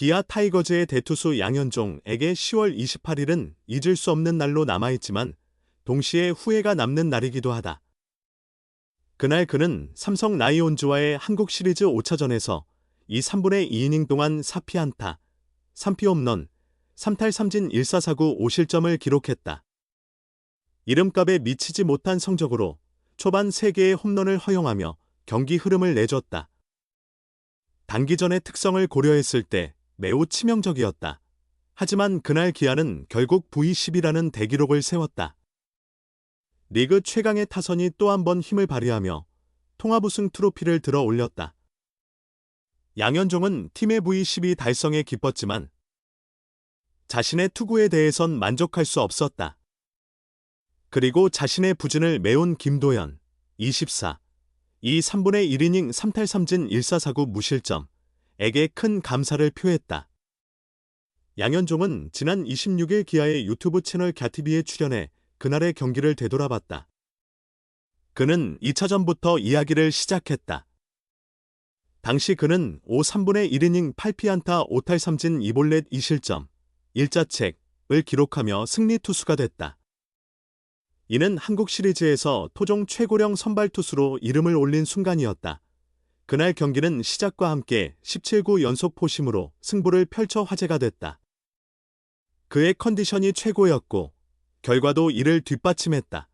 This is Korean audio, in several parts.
기아 타이거즈의 대투수 양현종에게 10월 28일은 잊을 수 없는 날로 남아있지만 동시에 후회가 남는 날이기도 하다. 그날 그는 삼성 라이온즈와의 한국 시리즈 5차전에서 2, 3분의 2이닝 동안 4피안타, 3피 홈런, 3탈 3진 1사4구 5실점을 기록했다. 이름값에 미치지 못한 성적으로 초반 3개의 홈런을 허용하며 경기 흐름을 내줬다. 단기전의 특성을 고려했을 때 매우 치명적이었다. 하지만 그날 기아는 결국 V10이라는 대기록을 세웠다. 리그 최강의 타선이 또 한 번 힘을 발휘하며 통합우승 트로피를 들어 올렸다. 양현종은 팀의 V12 달성에 기뻤지만 자신의 투구에 대해선 만족할 수 없었다. 그리고 자신의 부진을 메운 김도현, 24, 2, 3분의 1이닝 3탈 3진 1사4구 무실점에게 큰 감사를 표했다. 양현종은 지난 26일 기아의 유튜브 채널 갸티비에 출연해 그날의 경기를 되돌아봤다. 그는 2차전부터 이야기를 시작했다. 당시 그는 5, 3분의 1이닝 8피안타 5탈 3진 2볼넷 2실점, 1자책을 기록하며 승리 투수가 됐다. 이는 한국 시리즈에서 토종 최고령 선발 투수로 이름을 올린 순간이었다. 그날 경기는 시작과 함께 17구 연속 포심으로 승부를 펼쳐 화제가 됐다. 그의 컨디션이 최고였고 결과도 이를 뒷받침했다.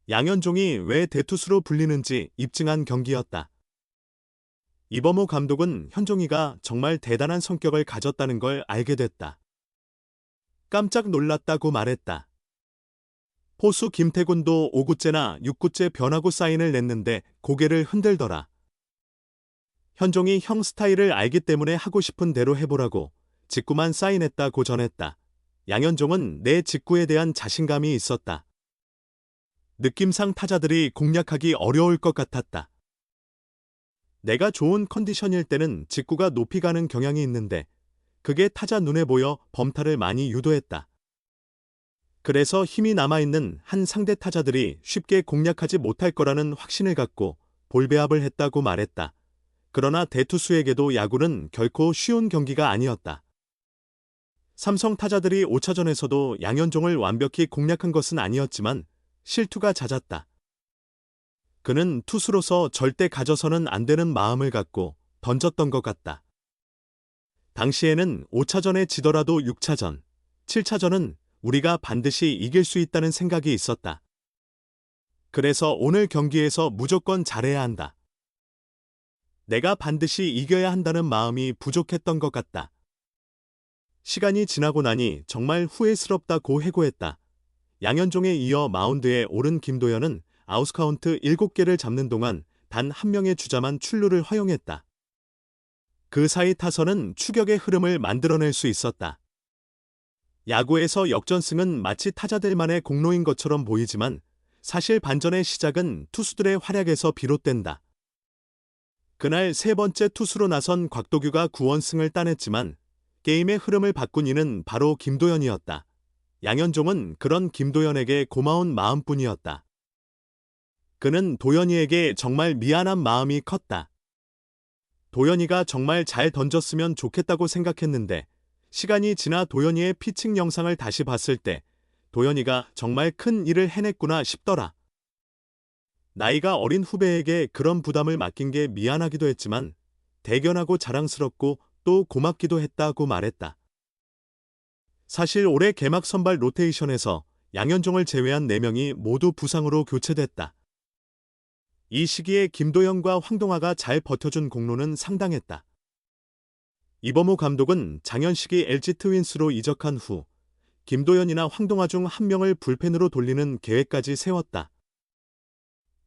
양현종이 왜 대투수로 불리는지 입증한 경기였다. 이범호 감독은 현종이가 정말 대단한 성격을 가졌다는 걸 알게 됐다. 깜짝 놀랐다고 말했다. 포수 김태군도 5구째나 6구째 변화구 사인을 냈는데 고개를 흔들더라. 현종이 형 스타일을 알기 때문에 하고 싶은 대로 해보라고 직구만 사인했다고 전했다. 양현종은 내 직구에 대한 자신감이 있었다. 느낌상 타자들이 공략하기 어려울 것 같았다. 내가 좋은 컨디션일 때는 직구가 높이 가는 경향이 있는데 그게 타자 눈에 보여 범타를 많이 유도했다. 그래서 힘이 남아있는 한 상대 타자들이 쉽게 공략하지 못할 거라는 확신을 갖고 볼배합을 했다고 말했다. 그러나 대투수에게도 야구는 결코 쉬운 경기가 아니었다. 삼성 타자들이 5차전에서도 양현종을 완벽히 공략한 것은 아니었지만 실투가 잦았다. 그는 투수로서 절대 가져서는 안 되는 마음을 갖고 던졌던 것 같다. 당시에는 5차전에 지더라도 6차전, 7차전은 우리가 반드시 이길 수 있다는 생각이 있었다. 그래서 오늘 경기에서 무조건 잘해야 한다. 내가 반드시 이겨야 한다는 마음이 부족했던 것 같다. 시간이 지나고 나니 정말 후회스럽다고 해고했다. 양현종에 이어 마운드에 오른 김도현은 아웃카운트 7개를 잡는 동안 단 한 명의 주자만 출루를 허용했다. 그 사이 타선은 추격의 흐름을 만들어낼 수 있었다. 야구에서 역전승은 마치 타자들만의 공로인 것처럼 보이지만 사실 반전의 시작은 투수들의 활약에서 비롯된다. 그날 세 번째 투수로 나선 곽도규가 9원승을 따냈지만 게임의 흐름을 바꾼 이는 바로 김도현이었다. 양현종은 그런 김도현에게 고마운 마음뿐이었다. 그는 도현이에게 정말 미안한 마음이 컸다. 도현이가 정말 잘 던졌으면 좋겠다고 생각했는데 시간이 지나 도현이의 피칭 영상을 다시 봤을 때 도현이가 정말 큰 일을 해냈구나 싶더라. 나이가 어린 후배에게 그런 부담을 맡긴 게 미안하기도 했지만 대견하고 자랑스럽고 또 고맙기도 했다고 말했다. 사실 올해 개막 선발 로테이션에서 양현종을 제외한 4명이 모두 부상으로 교체됐다. 이 시기에 김도현과 황동아가 잘 버텨준 공로는 상당했다. 이범호 감독은 장현식이 LG 트윈스로 이적한 후 김도현이나 황동아 중 한 명을 불펜으로 돌리는 계획까지 세웠다.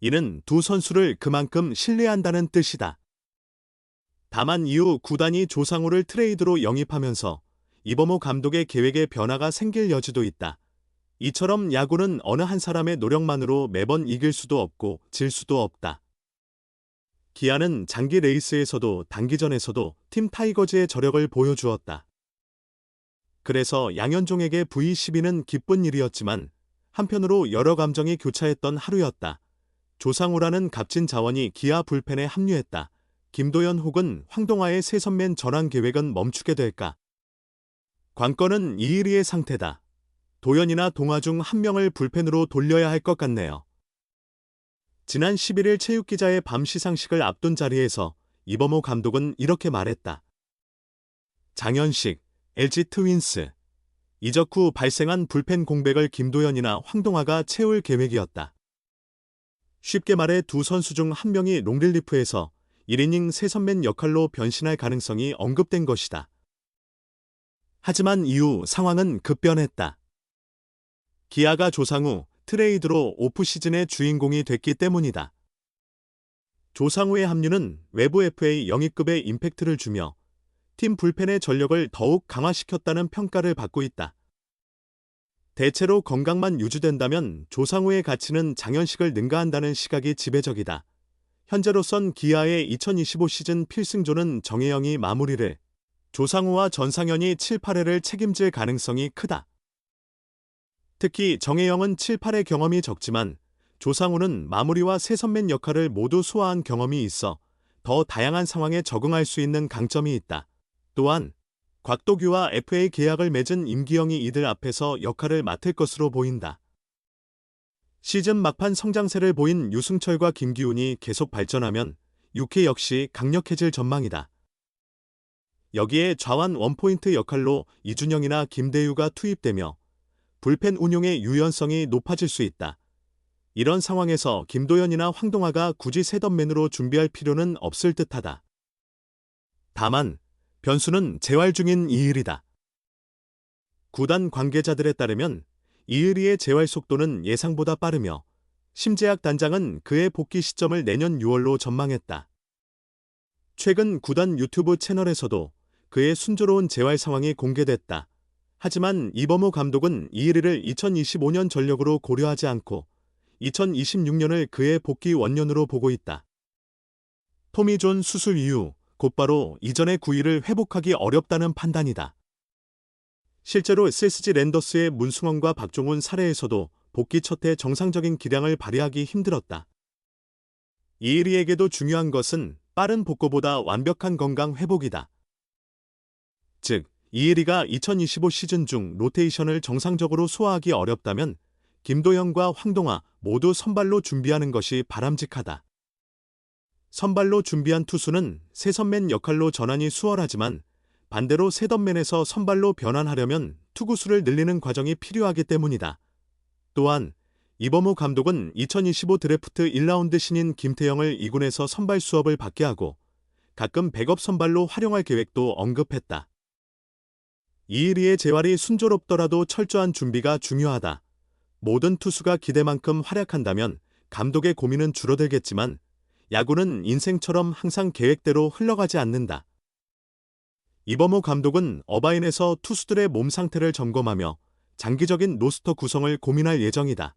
이는 두 선수를 그만큼 신뢰한다는 뜻이다. 다만 이후 구단이 조상우를 트레이드로 영입하면서 이범호 감독의 계획에 변화가 생길 여지도 있다. 이처럼 야구는 어느 한 사람의 노력만으로 매번 이길 수도 없고 질 수도 없다. 기아는 장기 레이스에서도 단기전에서도 팀 타이거즈의 저력을 보여주었다. 그래서 양현종에게 V12는 기쁜 일이었지만 한편으로 여러 감정이 교차했던 하루였다. 조상우라는 값진 자원이 기아 불펜에 합류했다. 김도연 혹은 황동아의 세선맨 전환 계획은 멈추게 될까? 관건은 이의리의 상태다. 도연이나 동아 중 한 명을 불펜으로 돌려야 할 것 같네요. 지난 11일 체육기자의 밤 시상식을 앞둔 자리에서 이범호 감독은 이렇게 말했다. 장현식, LG 트윈스. 이적 후 발생한 불펜 공백을 김도연이나 황동아가 채울 계획이었다. 쉽게 말해 두 선수 중 한 명이 롱릴리프에서 1이닝 세선맨 역할로 변신할 가능성이 언급된 것이다. 하지만 이후 상황은 급변했다. 기아가 조상우, 트레이드로 오프시즌의 주인공이 됐기 때문이다. 조상우의 합류는 외부 FA 영입급의 임팩트를 주며 팀 불펜의 전력을 더욱 강화시켰다는 평가를 받고 있다. 대체로 건강만 유지된다면 조상우의 가치는 장현식을 능가한다는 시각이 지배적이다. 현재로선 기아의 2025 시즌 필승조는 정혜영이 마무리를, 조상우와 전상현이 7, 8회를 책임질 가능성이 크다. 특히 정혜영은 7, 8회 경험이 적지만 조상우는 마무리와 세선맨 역할을 모두 소화한 경험이 있어 더 다양한 상황에 적응할 수 있는 강점이 있다. 또한 곽도규와 FA 계약을 맺은 임기영이 이들 앞에서 역할을 맡을 것으로 보인다. 시즌 막판 성장세를 보인 유승철과 김기훈이 계속 발전하면 6회 역시 강력해질 전망이다. 여기에 좌완 원포인트 역할로 이준영이나 김대유가 투입되며 불펜 운용의 유연성이 높아질 수 있다. 이런 상황에서 김도연이나 황동아가 굳이 셋업맨으로 준비할 필요는 없을 듯하다. 다만 변수는 재활 중인 이의리다. 구단 관계자들에 따르면 이의리의 재활 속도는 예상보다 빠르며 심재학 단장은 그의 복귀 시점을 내년 6월로 전망했다. 최근 구단 유튜브 채널에서도 그의 순조로운 재활 상황이 공개됐다. 하지만 이범호 감독은 이의리를 2025년 전력으로 고려하지 않고 2026년을 그의 복귀 원년으로 보고 있다. 토미존 수술 이후 곧바로 이전의 구위를 회복하기 어렵다는 판단이다. 실제로 SSG 랜더스의 문승원과 박종훈 사례에서도 복귀 첫 해 정상적인 기량을 발휘하기 힘들었다. 이의리에게도 중요한 것은 빠른 복구보다 완벽한 건강 회복이다. 즉, 이의리가 2025 시즌 중 로테이션을 정상적으로 소화하기 어렵다면 김도연과 황동아 모두 선발로 준비하는 것이 바람직하다. 선발로 준비한 투수는 세선맨 역할로 전환이 수월하지만 반대로 셋업맨에서 선발로 변환하려면 투구수를 늘리는 과정이 필요하기 때문이다. 또한 이범호 감독은 2025 드래프트 1라운드 신인 김태형을 2군에서 선발 수업을 받게 하고 가끔 백업 선발로 활용할 계획도 언급했다. 이의리의 재활이 순조롭더라도 철저한 준비가 중요하다. 모든 투수가 기대만큼 활약한다면 감독의 고민은 줄어들겠지만 야구는 인생처럼 항상 계획대로 흘러가지 않는다. 이범호 감독은 어바인에서 투수들의 몸 상태를 점검하며 장기적인 로스터 구성을 고민할 예정이다.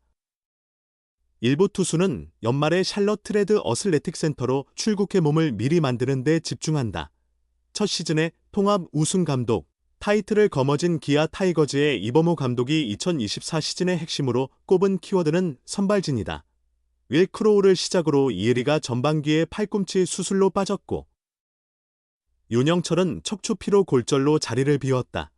일부 투수는 연말에 샬럿 트레드 어슬레틱 센터로 출국해 몸을 미리 만드는 데 집중한다. 첫 시즌에 통합 우승 감독, 타이틀을 거머쥔 기아 타이거즈의 이범호 감독이 2024 시즌의 핵심으로 꼽은 키워드는 선발진이다. 윌 크로우를 시작으로 이의리가 전반기에 팔꿈치 수술로 빠졌고 윤영철은 척추 피로 골절로 자리를 비웠다.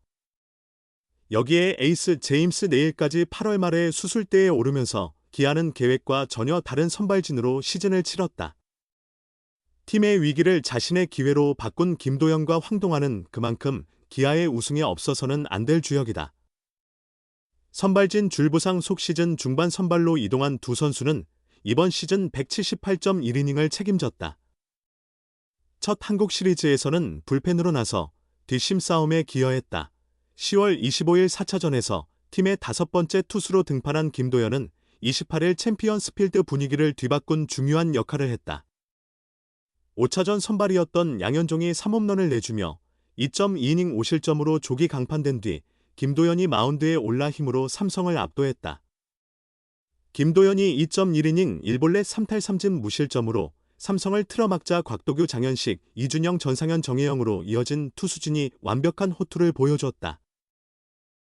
여기에 에이스 제임스 네일까지 8월 말에 수술대에 오르면서 기아는 계획과 전혀 다른 선발진으로 시즌을 치렀다. 팀의 위기를 자신의 기회로 바꾼 김도연과 황동아는 그만큼 기아의 우승에 없어서는 안 될 주역이다. 선발진 줄부상 속 시즌 중반 선발로 이동한 두 선수는 이번 시즌 178.1이닝을 책임졌다. 첫 한국 시리즈에서는 불펜으로 나서 뒷심 싸움에 기여했다. 10월 25일 4차전에서 팀의 5번째 투수로 등판한 김도연은 28일 챔피언스 필드 분위기를 뒤바꾼 중요한 역할을 했다. 5차전 선발이었던 양현종이 3홈런을 내주며 2.2이닝 5실점으로 조기 강판된 뒤 김도연이 마운드에 올라 힘으로 삼성을 압도했다. 김도연이 2.1이닝 1볼넷 3탈 3진 무실점으로 삼성을 틀어막자 곽도규 장현식, 이준영 전상현 정혜영으로 이어진 투수진이 완벽한 호투를 보여줬다.